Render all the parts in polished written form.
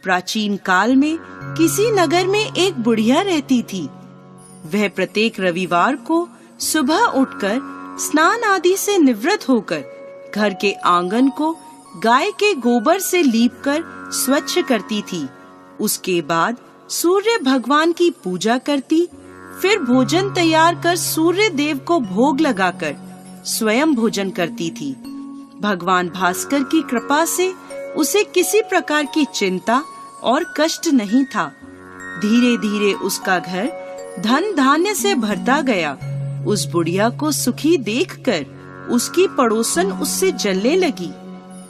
प्राचीन काल में किसी नगर में एक बुढ़िया रहती थी। वह प्रत्येक रविवार को सुबह उठकर स्नान आदि से निवृत्त होकर घर के आंगन को गाय के गोबर से लीपकर स्वच्छ करती थी। उसके बाद सूर्य भगवान की पूजा करती, फिर भोजन तैयार कर सूर्य देव को भोग लगाकर स्वयं भोजन करती थी। भगवान भास्कर की कृपा से उसे किसी प्रकार की चिंता और कष्ट नहीं था। धीरे धीरे उसका घर धन धान्य से भरता गया। उस बुढ़िया को सुखी देखकर उसकी पड़ोसन उससे जलने लगी।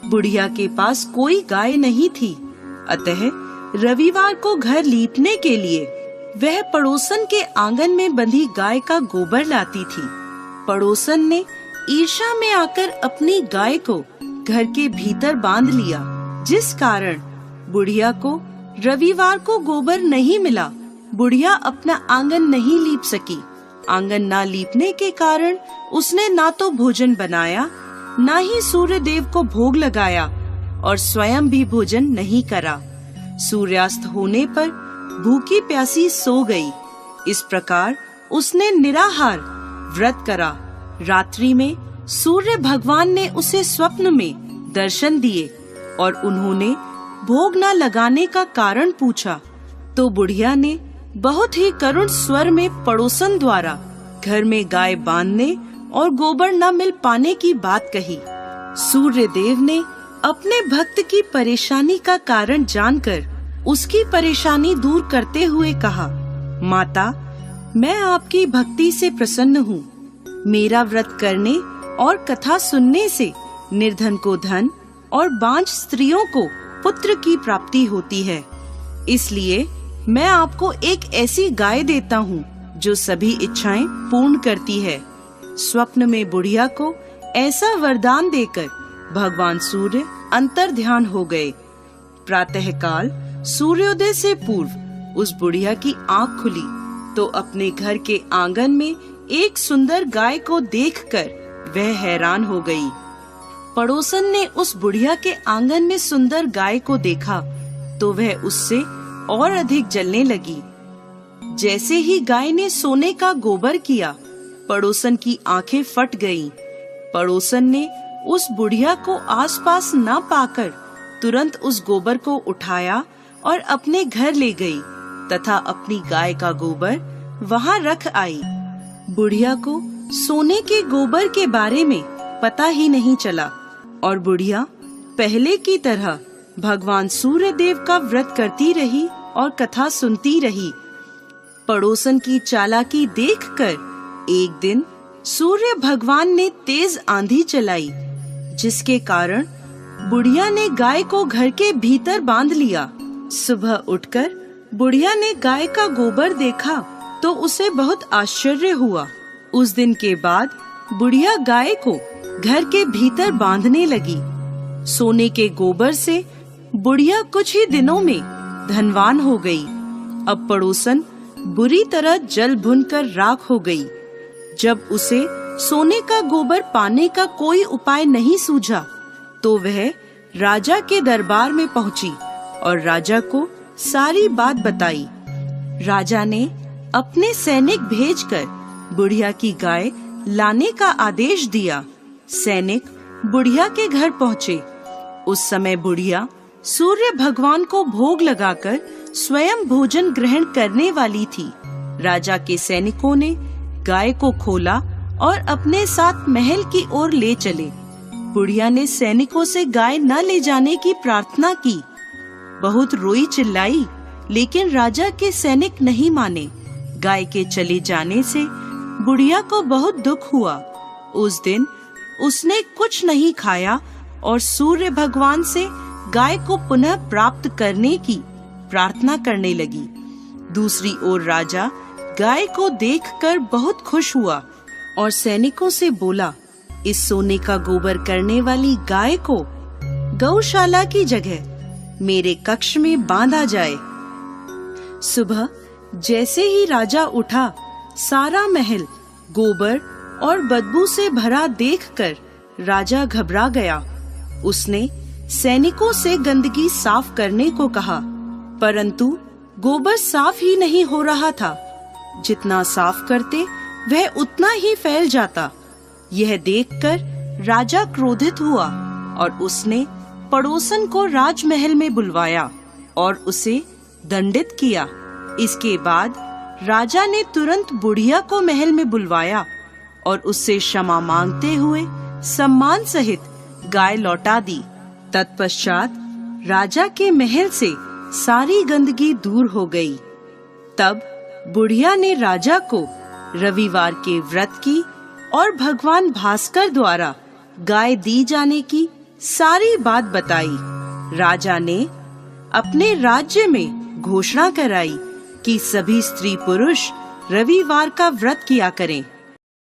बुढ़िया के पास कोई गाय नहीं थी, अतः रविवार को घर लीपने के लिए वह पड़ोसन के आंगन में बंधी गाय का गोबर लाती थी। पड़ोसन ने ईर्ष्या में आकर अपनी गाय को घर के भीतर बांध लिया, जिस कारण बुढ़िया को रविवार को गोबर नहीं मिला। बुढ़िया अपना आंगन नहीं लीप सकी। आंगन ना लीपने के कारण उसने ना तो भोजन बनाया, ना ही सूर्य देव को भोग लगाया और स्वयं भी भोजन नहीं करा। सूर्यास्त होने पर भूखी प्यासी सो गई। इस प्रकार उसने निराहार व्रत करा। रात्रि में सूर्य भगवान ने उसे स्वप्न में दर्शन दिए और उन्होंने भोग न लगाने का कारण पूछा, तो बुढ़िया ने बहुत ही करुण स्वर में पड़ोसन द्वारा घर में गाय बांधने और गोबर न मिल पाने की बात कही। सूर्य देव ने अपने भक्त की परेशानी का कारण जानकर उसकी परेशानी दूर करते हुए कहा, माता, मैं आपकी भक्ति से प्रसन्न हूँ। मेरा व्रत करने और कथा सुनने से निर्धन को धन और बांझ स्त्रियों को पुत्र की प्राप्ति होती है। इसलिए मैं आपको एक ऐसी गाय देता हूँ जो सभी इच्छाएं पूर्ण करती है। स्वप्न में बुढ़िया को ऐसा वरदान देकर भगवान सूर्य अंतर ध्यान हो गए। प्रातःकाल सूर्योदय से पूर्व उस बुढ़िया की आँख खुली तो अपने घर के आंगन में एक सुंदर गाय को देखकर वह हैरान हो गई। पड़ोसन ने उस बुढ़िया के आंगन में सुंदर गाय को देखा तो वह उससे और अधिक जलने लगी। जैसे ही गाय ने सोने का गोबर किया, पड़ोसन की आंखें फट गईं। पड़ोसन ने उस बुढ़िया को आसपास न पाकर तुरंत उस गोबर को उठाया और अपने घर ले गई तथा अपनी गाय का गोबर वहां रख आई। बुढ़िया को सोने के गोबर के बारे में पता ही नहीं चला और बुढ़िया पहले की तरह भगवान सूर्य देव का व्रत करती रही और कथा सुनती रही। पड़ोसन की चालाकी देखकर एक दिन सूर्य भगवान ने तेज आंधी चलाई, जिसके कारण बुढ़िया ने गाय को घर के भीतर बांध लिया। सुबह उठकर बुढ़िया ने गाय का गोबर देखा तो उसे बहुत आश्चर्य हुआ। उस दिन के बाद बुढ़िया गाय को घर के भीतर बांधने लगी। सोने के गोबर से बुढ़िया कुछ ही दिनों में धनवान हो गई। अब पड़ोसन बुरी तरह जल भुनकर राख हो गई। जब उसे सोने का गोबर पाने का कोई उपाय नहीं सूझा तो वह राजा के दरबार में पहुंची और राजा को सारी बात बताई। राजा ने अपने सैनिक भेजकर बुढ़िया की गाय लाने का आदेश दिया। सैनिक बुढ़िया के घर पहुँचे। उस समय बुढ़िया सूर्य भगवान को भोग लगाकर स्वयं भोजन ग्रहण करने वाली थी। राजा के सैनिकों ने गाय को खोला और अपने साथ महल की ओर ले चले। बुढ़िया ने सैनिकों से गाय न ले जाने की प्रार्थना की। बहुत रोई चिल्लाई, लेकिन राजा के सैनिक नहीं माने। गाय के चले जाने से बुढ़िया को बहुत दुख हुआ। उस दिन उसने कुछ नहीं खाया और सूर्य भगवान से गाय को पुनः प्राप्त करने की प्रार्थना करने लगी। दूसरी ओर राजा गाय को देखकर बहुत खुश हुआ और सैनिकों से बोला, इस सोने का गोबर करने वाली गाय को गौशाला की जगह मेरे कक्ष में बांधा जाए। सुबह जैसे ही राजा उठा, सारा महल गोबर और बदबू से भरा देखकर राजा घबरा गया। उसने सैनिकों से गंदगी साफ करने को कहा परंतु गोबर साफ ही नहीं हो रहा था। जितना साफ करते वह उतना ही फैल जाता। यह देखकर राजा क्रोधित हुआ और उसने पड़ोसन को राजमहल में बुलवाया और उसे दंडित किया। इसके बाद राजा ने तुरंत बुढ़िया को महल में बुलवाया और उससे क्षमा मांगते हुए सम्मान सहित गाय लौटा दी। तत्पश्चात राजा के महल से सारी गंदगी दूर हो गई। तब बुढ़िया ने राजा को रविवार के व्रत की और भगवान भास्कर द्वारा गाय दी जाने की सारी बात बताई। राजा ने अपने राज्य में घोषणा कराई कि सभी स्त्री पुरुष रविवार का व्रत किया करें।